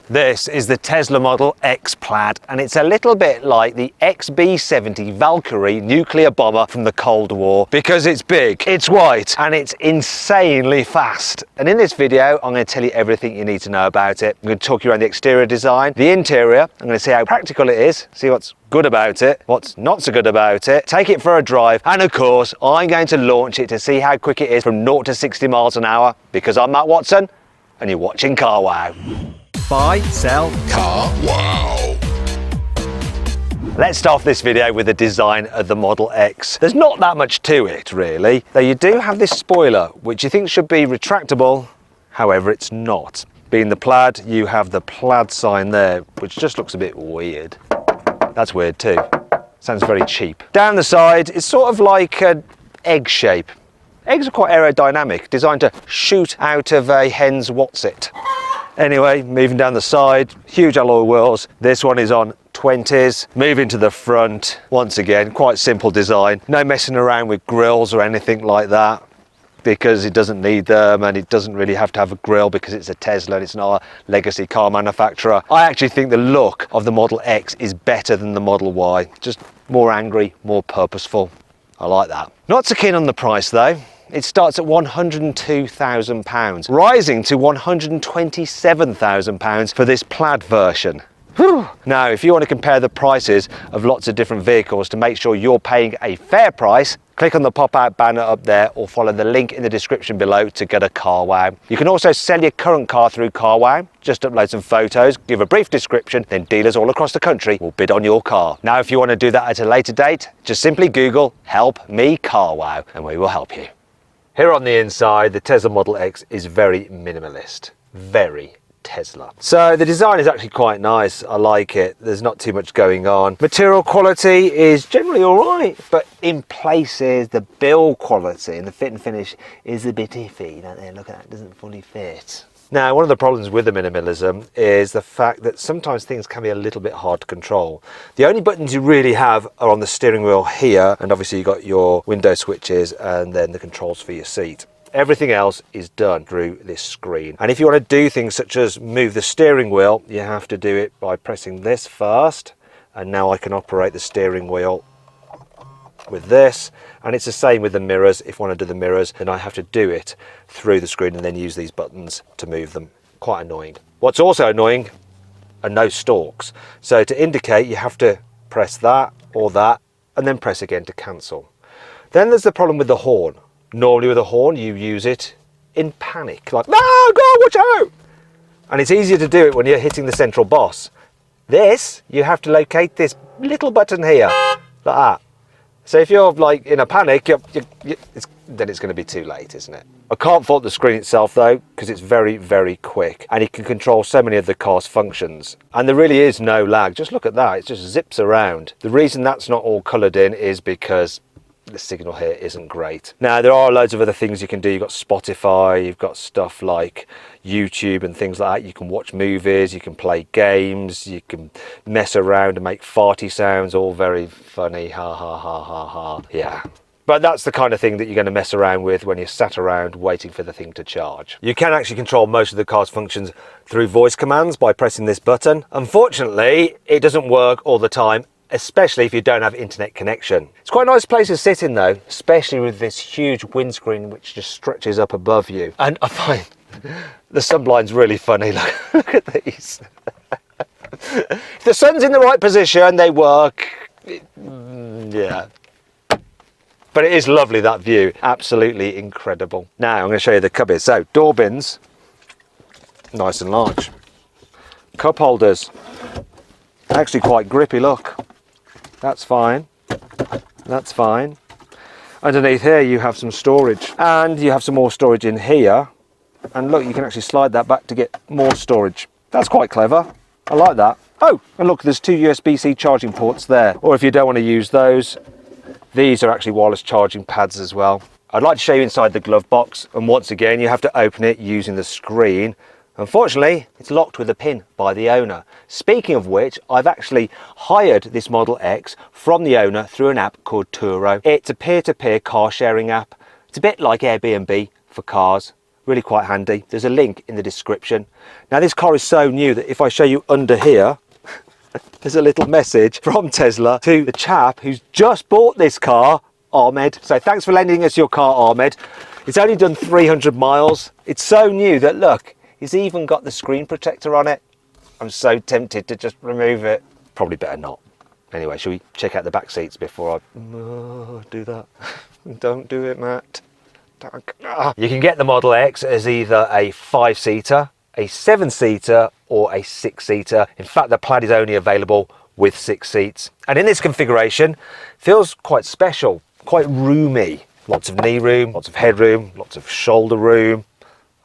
This is the Tesla Model X Plaid, and it's a little bit like the XB-70 Valkyrie nuclear bomber from the Cold War because it's big, it's white, and it's insanely fast. And in this video, I'm going to tell you everything you need to know about it. I'm going to talk you around the exterior design, the interior. I'm going to see how practical it is, see what's good about it, what's not so good about it, take it for a drive, and of course, I'm going to launch it to see how quick it is from 0 to 60 miles an hour because I'm Matt Watson, and you're watching CarWow. Buy, sell, car, wow. Let's start off this video with the design of the Model X. There's not that much to it really, though you do have this spoiler, which you think should be retractable, however it's not. Being the Plaid, you have the Plaid sign there, which just looks a bit weird. That's weird too. Sounds very cheap. Down the side, it's sort of like an egg shape. Eggs are quite aerodynamic, designed to shoot out of a hen's what's-it. Anyway, moving down the side, huge alloy wheels. This one is on 20s. Moving to the front, once again, quite simple design. No messing around with grills or anything like that because it doesn't need them, and it doesn't really have to have a grill because it's a Tesla and it's not a legacy car manufacturer. I actually think the look of the Model X is better than the Model Y. Just more angry, more purposeful. I like that. Not so keen on the price though. It starts at £102,000, rising to £127,000 for this Plaid version. Whew. Now, if you want to compare the prices of lots of different vehicles to make sure you're paying a fair price, click on the pop-out banner up there or follow the link in the description below to get a CarWow. You can also sell your current car through CarWow. Just upload some photos, give a brief description, then dealers all across the country will bid on your car. Now, if you want to do that at a later date, just simply Google "Help Me CarWow" and we will help you. Here on the inside, the Tesla Model X is very minimalist, very Tesla. So the design is actually quite nice. I like it. There's not too much going on. Material quality is generally all right, but in places the build quality and the fit and finish is a bit iffy. Don't they? Look at that, it doesn't fully fit. Now, one of the problems with the minimalism is the fact that sometimes things can be a little bit hard to control. The only buttons you really have are on the steering wheel here, and obviously you've got your window switches and then the controls for your seat. Everything else is done through this screen. And if you want to do things such as move the steering wheel, you have to do it by pressing this first. And now I can operate the steering wheel with this, and it's the same with the mirrors. If I want to do the mirrors, then I have to do it through the screen and then use these buttons to move them. Quite annoying. What's also annoying are no stalks. So to indicate, you have to press that or that and then press again to cancel. Then there's the problem with the horn. Normally with a horn, you use it in panic, like, no, go, watch out! And it's easier to do it when you're hitting the central boss. This, you have to locate this little button here, like that. So if you're like in a panic, then it's going to be too late, isn't it? I can't fault the screen itself though, because it's very, very quick and you can control so many of the car's functions. And there really is no lag. Just look at that, it just zips around. The reason that's not all coloured in is because the signal here isn't great. Now, there are loads of other things you can do. You've got Spotify, you've got stuff like YouTube and things like that. You can watch movies, you can play games, you can mess around and make farty sounds, all very funny, ha ha ha ha ha. Yeah. But that's the kind of thing that you're going to mess around with when you're sat around waiting for the thing to charge. You can actually control most of the car's functions through voice commands by pressing this button. Unfortunately, it doesn't work all the time, especially if you don't have internet connection. It's quite a nice place to sit in though, especially with this huge windscreen which just stretches up above you. And I find the sunblinds really funny. Look at these. If the sun's in the right position, they work. Yeah. But it is lovely, that view. Absolutely incredible. Now I'm going to show you the cubbies. So door bins, nice and large. Cup holders, actually quite grippy, look. That's fine, that's fine. Underneath here you have some storage, and you have some more storage in here. And look, you can actually slide that back to get more storage. That's quite clever, I like that. Oh, and look, there's two USB-C charging ports there. Or if you don't want to use those, these are actually wireless charging pads as well. I'd like to show you inside the glove box, and once again you have to open it using the screen. Unfortunately, it's locked with a pin by the owner. Speaking of which, I've actually hired this Model X from the owner through an app called Turo. It's a peer-to-peer car sharing app. It's a bit like Airbnb for cars. really quite handy. There's a link in the description. Now this car is so new that if I show you under here, there's a little message from Tesla to the chap who's just bought this car, Ahmed. So thanks for lending us your car, Ahmed. It's only done 300 miles. It's so new that look, it's even got the screen protector on it. I'm so tempted to just remove it. Probably better not. Anyway, shall we check out the back seats before I do that? Don't do it, Matt. You can get the Model X as either a 5-seater, a 7-seater or a 6-seater. In fact, the Plaid is only available with 6 seats. And in this configuration, feels quite special, quite roomy. Lots of knee room, lots of headroom, lots of shoulder room.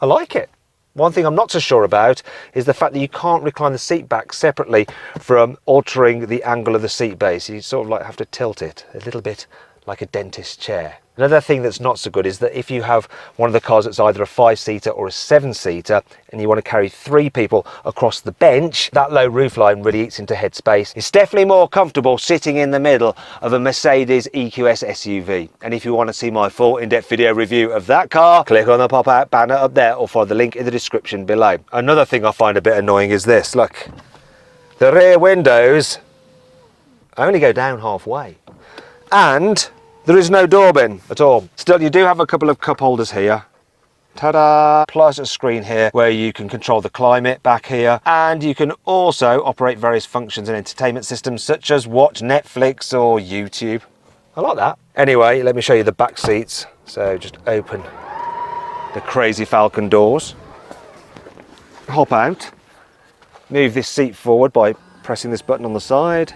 I like it. One thing I'm not so sure about is the fact that you can't recline the seat back separately from altering the angle of the seat base. You sort of like have to tilt it a little bit like a dentist chair. Another thing that's not so good is that if you have one of the cars that's either a 5-seater or a 7-seater and you want to carry 3 people across the bench, that low roofline really eats into headspace. It's definitely more comfortable sitting in the middle of a Mercedes EQS SUV. And if you want to see my full in-depth video review of that car, click on the pop-out banner up there or follow the link in the description below. Another thing I find a bit annoying is this. Look, the rear windows only go down halfway. And there is no door bin at all. Still, you do have a couple of cup holders here. Ta-da! Plus a screen here where you can control the climate back here. And you can also operate various functions and entertainment systems such as watch Netflix or YouTube. I like that. Anyway, let me show you the back seats. So just open the Crazy Falcon doors. Hop out. Move this seat forward by pressing this button on the side.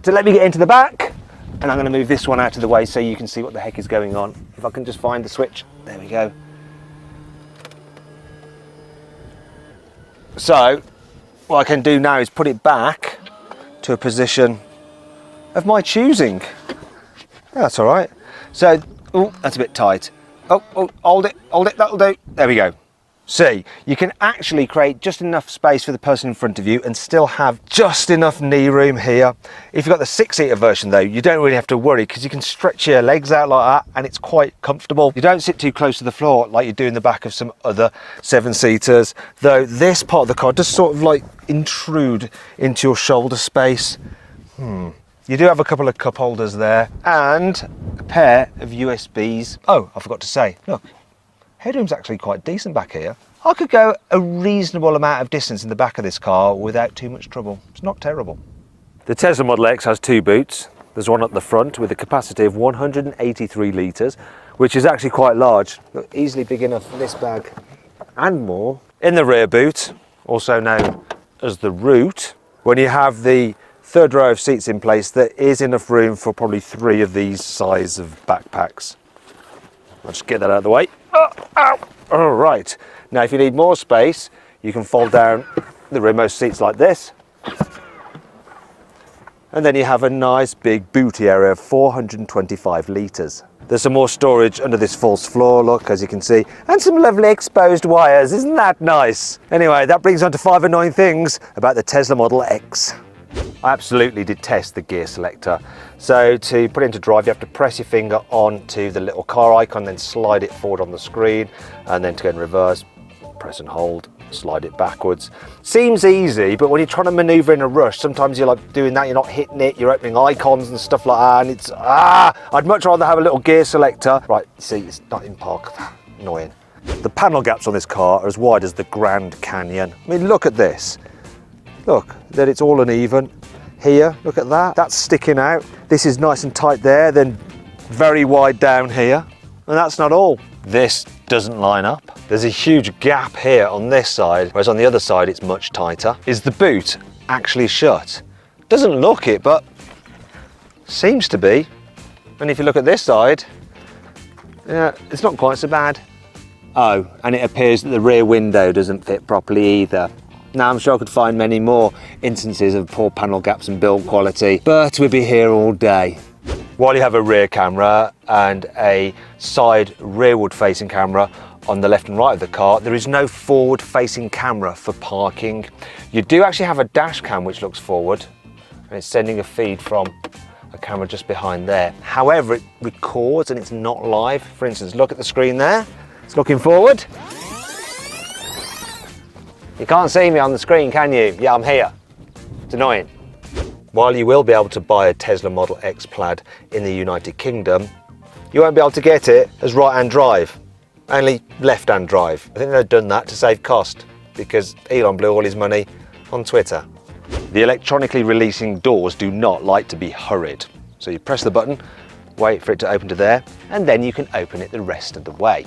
So let me get into the back, and I'm going to move this one out of the way so you can see what the heck is going on. If I can just find the switch, there we go. So what I can do now is put it back to a position of my choosing. That's all right. So, oh, that's a bit tight. Oh, hold it, that'll do. There we go. See, you can actually create just enough space for the person in front of you and still have just enough knee room here. If you've got the 6-seater version though, you don't really have to worry because you can stretch your legs out like that and it's quite comfortable. You don't sit too close to the floor like you do in the back of some other 7-seaters, though this part of the car does sort of like intrude into your shoulder space. You do have a couple of cup holders there and a pair of USBs. Oh, I forgot to say, look. Headroom's actually quite decent back here. I could go a reasonable amount of distance in the back of this car without too much trouble. It's not terrible. The Tesla Model X has 2 boots. There's one at the front with a capacity of 183 litres, which is actually quite large. Look, easily big enough for this bag and more. In the rear boot, also known as the root, when you have the 3rd row of seats in place, there is enough room for probably 3 of these size of backpacks. I'll just get that out of the way. All right. Now, if you need more space, you can fold down the rearmost seats like this. And then you have a nice big booty area of 425 litres. There's some more storage under this false floor, look, as you can see, and some lovely exposed wires. Isn't that nice? Anyway, that brings on to 5 annoying things about the Tesla Model X. I absolutely detest the gear selector. So to put it into drive, you have to press your finger onto the little car icon, then slide it forward on the screen, and then to go in reverse, press and hold, slide it backwards. Seems easy, but when you're trying to maneuver in a rush, sometimes you're like doing that, you're not hitting it, you're opening icons and stuff like that, and it's, I'd much rather have a little gear selector. Right, see, it's not in park, annoying. The panel gaps on this car are as wide as the Grand Canyon. I mean, look at this. Look, then it's all uneven. Here, look at that, that's sticking out. This is nice and tight there, then very wide down here. And that's not all. This doesn't line up. There's a huge gap here on this side, whereas on the other side it's much tighter. Is the boot actually shut? Doesn't look it, but seems to be. And if you look at this side, yeah, it's not quite so bad. Oh, and it appears that the rear window doesn't fit properly either. Now, I'm sure I could find many more instances of poor panel gaps and build quality, but we'd be here all day. While you have a rear camera and a side rearward facing camera on the left and right of the car, there is no forward facing camera for parking. You do actually have a dash cam which looks forward, and it's sending a feed from a camera just behind there. However, it records and it's not live. For instance, look at the screen there. It's looking forward. You can't see me on the screen, can you? Yeah, I'm here. It's annoying. While you will be able to buy a Tesla Model X Plaid in the United Kingdom, you won't be able to get it as right-hand drive, only left-hand drive. I think they've done that to save cost because Elon blew all his money on Twitter. The electronically releasing doors do not like to be hurried. So you press the button, wait for it to open to there, and then you can open it the rest of the way.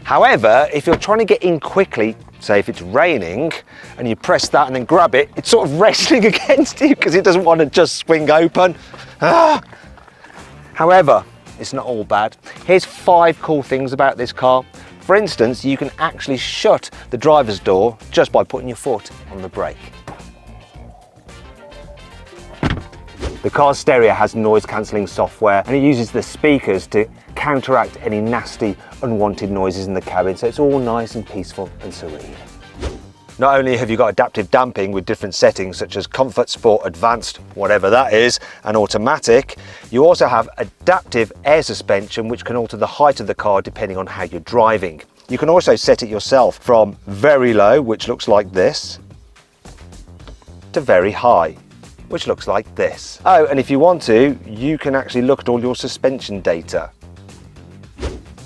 However, if you're trying to get in quickly, say if it's raining, and you press that and then grab it, it's sort of wrestling against you because it doesn't want to just swing open. However, it's not all bad. Here's 5 cool things about this car. For instance, you can actually shut the driver's door just by putting your foot on the brake. The car's stereo has noise cancelling software and it uses the speakers to counteract any nasty, unwanted noises in the cabin, so it's all nice and peaceful and serene. Not only have you got adaptive damping with different settings such as comfort, sport, advanced, whatever that is, and automatic, you also have adaptive air suspension which can alter the height of the car depending on how you're driving. You can also set it yourself from very low, which looks like this, to very high, which looks like this. Oh, and if you want to, you can actually look at all your suspension data.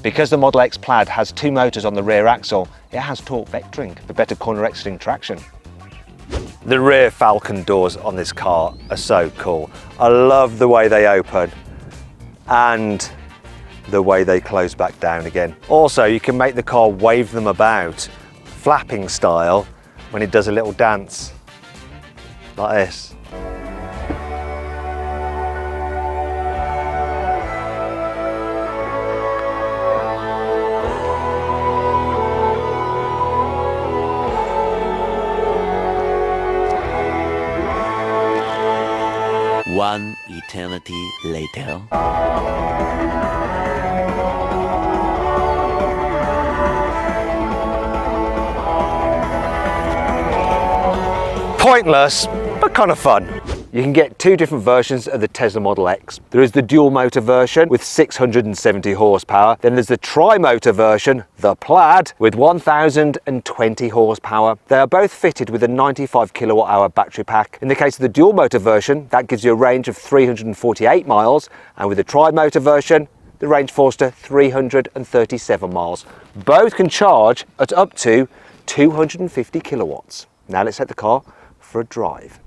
Because the Model X Plaid has 2 motors on the rear axle, it has torque vectoring for better corner exiting traction. The rear Falcon doors on this car are so cool. I love the way they open and the way they close back down again. Also, you can make the car wave them about, flapping style, when it does a little dance, like this. One eternity later. Pointless, but kind of fun. You can get 2 different versions of the Tesla Model X. There is the dual motor version with 670 horsepower. Then there's the tri-motor version, the Plaid, with 1020 horsepower. They are both fitted with a 95 kilowatt hour battery pack. In the case of the dual motor version, that gives you a range of 348 miles. And with the tri-motor version, the range falls to 337 miles. Both can charge at up to 250 kilowatts. Now let's set the car for a drive.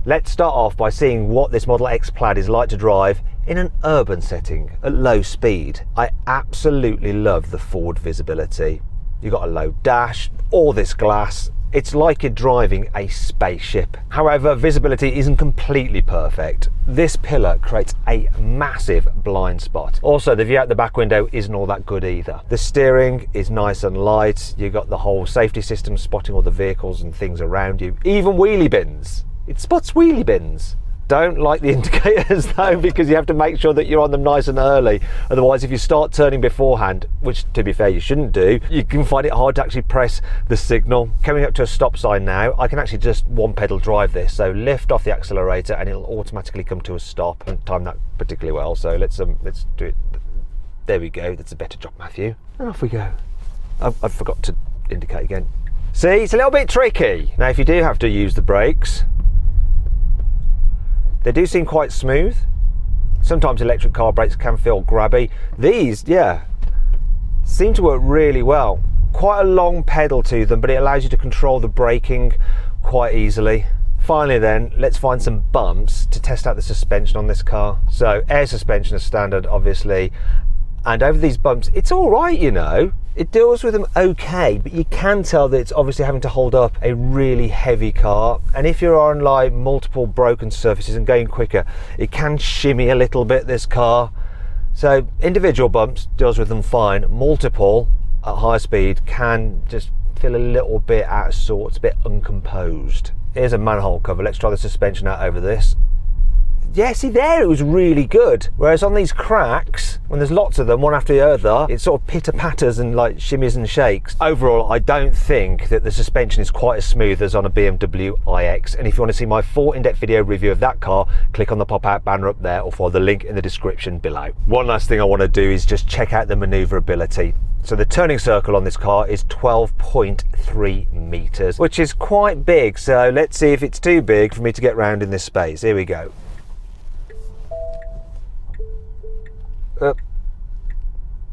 Let's start off by seeing what this Model X Plaid is like to drive in an urban setting at low speed. I absolutely love the forward visibility. You've got a low dash, all this glass. It's like you're driving a spaceship. However, visibility isn't completely perfect. This pillar creates a massive blind spot. Also, the view out the back window isn't all that good either. The steering is nice and light. You've got the whole safety system spotting all the vehicles and things around you, even wheelie bins. It spots wheelie bins. Don't like the indicators though, because you have to make sure that you're on them nice and early. Otherwise, if you start turning beforehand, which to be fair you shouldn't do, you can find it hard to actually press the signal. Coming up to a stop sign now, I can actually just one pedal drive this. So lift off the accelerator and it'll automatically come to a stop. I haven't timed that particularly well, so let's do it. There we go, that's a better job, Matthew. And off we go. I forgot to indicate again. See, it's a little bit tricky. Now, if you do have to use the brakes, they do seem quite smooth. Sometimes electric car brakes can feel grabby. These, yeah, seem to work really well. Quite a long pedal to them, but it allows you to control the braking quite easily. Finally then, let's find some bumps to test out the suspension on this car. So air suspension is standard, obviously. And over these bumps, it's all right, you know. It deals with them okay, but you can tell that it's obviously having to hold up a really heavy car. And if you're on like multiple broken surfaces and going quicker, it can shimmy a little bit, this car. So individual bumps deals with them fine. Multiple at high speed can just feel a little bit out of sorts, a bit uncomposed. Here's a manhole cover. Let's try the suspension out over this. Yeah, see there, it was really good. Whereas on these cracks, when there's lots of them, one after the other, it sort of pitter-patters and like shimmies and shakes. Overall, I don't think that the suspension is quite as smooth as on a BMW iX. And if you want to see my full in-depth video review of that car, click on the pop-out banner up there or follow the link in the description below. One last thing I want to do is just check out the maneuverability. So the turning circle on this car is 12.3 meters, which is quite big. So let's see if it's too big for me to get round in this space. Here we go.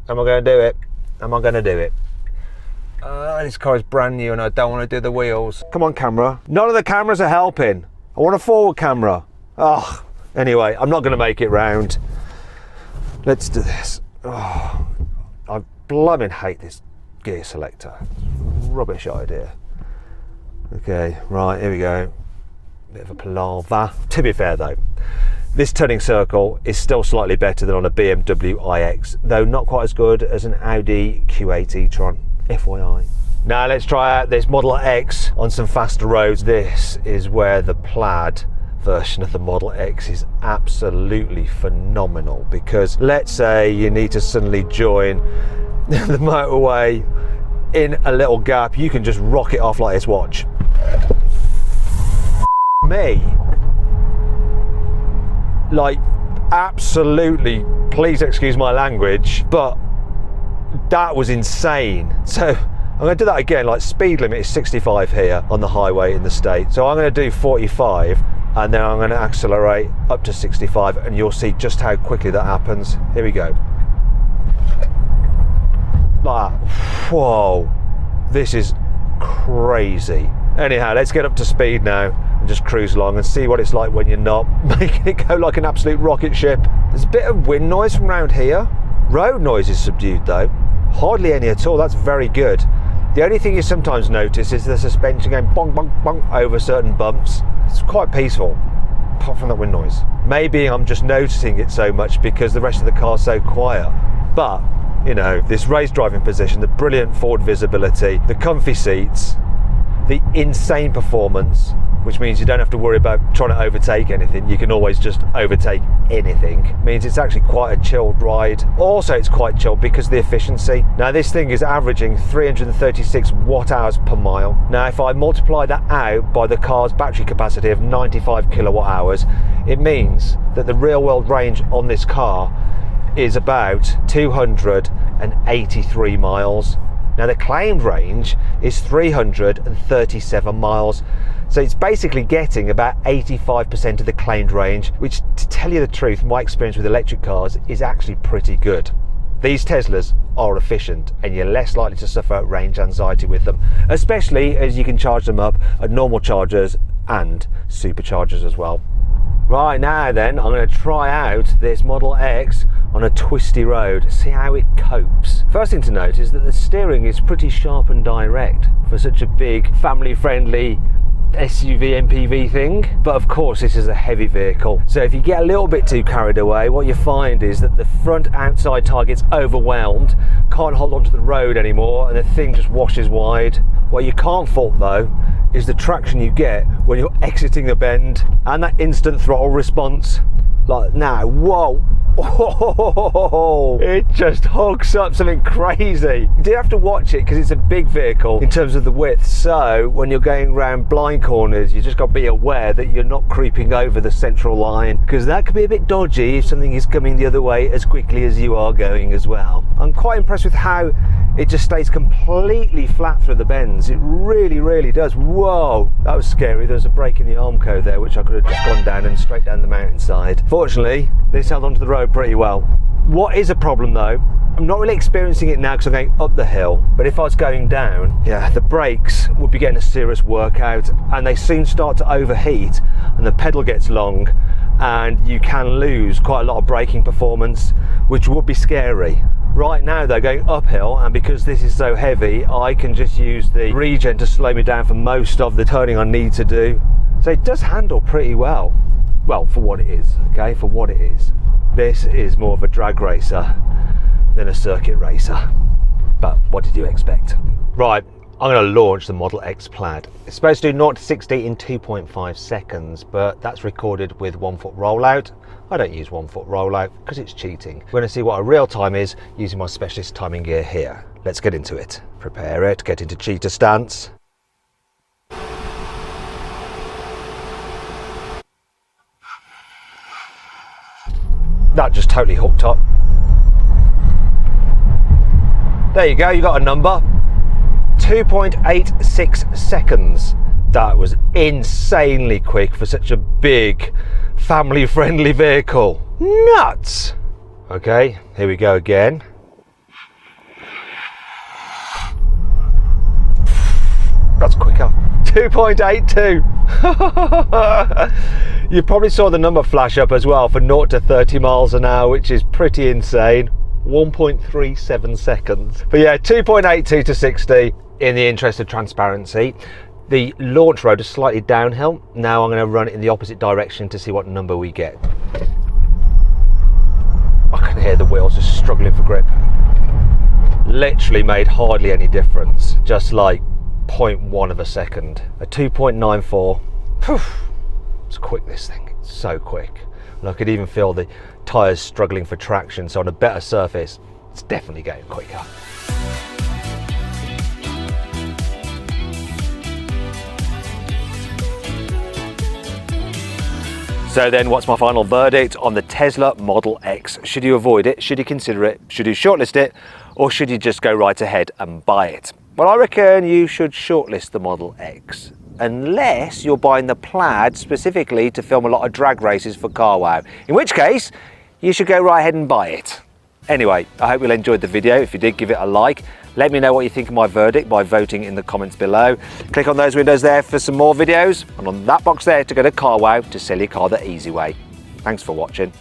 Am I going to do it? Am I going to do it? This car is brand new and I don't want to do the wheels. Come on, camera. None of the cameras are helping. I want a forward camera. Oh, anyway, I'm not going to make it round. Let's do this. Oh, I blooming hate this gear selector. Rubbish idea. Okay, right, here we go. Bit of a palaver. To be fair though, this turning circle is still slightly better than on a BMW iX, though not quite as good as an Audi Q8 e-tron, FYI. Now let's try out this Model X on some faster roads. This is where the Plaid version of the Model X is absolutely phenomenal, because let's say you need to suddenly join the motorway in a little gap, you can just rock it off like this, watch. Me. Like, absolutely, please excuse my language, but that was insane. So I'm going to do that again. Like, speed limit is 65 here on the highway in the state, so I'm going to do 45 and then I'm going to accelerate up to 65 and you'll see just how quickly that happens. Here we go. Like, whoa, this is crazy. Anyhow, let's get up to speed now and just cruise along and see what it's like when you're not making it go like an absolute rocket ship. There's a bit of wind noise from around here. Road noise is subdued though. Hardly any at all, that's very good. The only thing you sometimes notice is the suspension going bonk, bonk, bonk over certain bumps. It's quite peaceful, apart from that wind noise. Maybe I'm just noticing it so much because the rest of the car's so quiet. But, you know, this race driving position, the brilliant forward visibility, the comfy seats, the insane performance, which means you don't have to worry about trying to overtake anything. You can always just overtake anything. Means it's actually quite a chilled ride. Also, it's quite chilled because of the efficiency. Now, this thing is averaging 336 watt hours per mile. Now, if I multiply that out by the car's battery capacity of 95 kilowatt hours, it means that the real world range on this car is about 283 miles. Now the claimed range is 337 miles. So it's basically getting about 85% of the claimed range, which, to tell you the truth, my experience with electric cars is actually pretty good. These Teslas are efficient and you're less likely to suffer range anxiety with them, especially as you can charge them up at normal chargers and superchargers as well. Right, now then, I'm going to try out this Model X on a twisty road, see how it copes. First thing to note is that the steering is pretty sharp and direct for such a big, family-friendly SUV MPV thing, but of course this is a heavy vehicle, so if you get a little bit too carried away, what you find is that the front outside tire gets overwhelmed, can't hold onto the road anymore, and the thing just washes wide. What you can't fault though is the traction you get when you're exiting the bend and that instant throttle response. Like now, whoa, oh, it just hooks up something crazy. You do have to watch it because it's a big vehicle in terms of the width, so when you're going around blind corners you just got to be aware that you're not creeping over the central line, because that could be a bit dodgy if something is coming the other way as quickly as you are going as well. I'm quite impressed with how it just stays completely flat through the bends. It really, really does. Whoa, that was scary. There's a break in the Armco there which I could have just gone down and straight down the mountainside. Fortunately, this held onto the road pretty well. What is a problem though, I'm not really experiencing it now because I'm going up the hill, but if I was going down, yeah, the brakes would be getting a serious workout and they soon start to overheat and the pedal gets long and you can lose quite a lot of braking performance, which would be scary. Right now they're going uphill, and because this is so heavy, I can just use the regen to slow me down for most of the turning I need to do. So it does handle pretty well. Well, for what it is, okay, for what it is. This is more of a drag racer than a circuit racer. But what did you expect? Right, I'm going to launch the Model X Plaid. It's supposed to do 0 to 60 in 2.5 seconds, but that's recorded with 1 foot rollout. I don't use 1 foot rollout because it's cheating. We're going to see what a real time is using my specialist timing gear here. Let's get into it. Prepare it, get into cheater stance. That just totally hooked up. There you go, you got a number. 2.86 seconds. That was insanely quick for such a big, family-friendly vehicle. Nuts! Okay, here we go again. That's quicker. 2.82. You probably saw the number flash up as well for 0 to 30 miles an hour, which is pretty insane. 1.37 seconds. But yeah, 2.82 to 60. In the interest of transparency, the launch road is slightly downhill. Now I'm going to run it in the opposite direction to see what number we get. I can hear the wheels just struggling for grip. Literally made hardly any difference, just like 0.1 of a second. A 2.94. It's quick, this thing. It's so quick. And I could even feel the tyres struggling for traction, so on a better surface, it's definitely getting quicker. So then, what's my final verdict on the Tesla Model X? Should you avoid it? Should you consider it? Should you shortlist it? Or should you just go right ahead and buy it? Well, I reckon you should shortlist the Model X, unless you're buying the Plaid specifically to film a lot of drag races for carwow, in which case you should go right ahead and buy it. Anyway, I hope you enjoyed the video. If you did, give it a like. Let me know what you think of my verdict by voting in the comments below. Click on those windows there for some more videos, and on that box there to go to carwow to sell your car the easy way. Thanks for watching.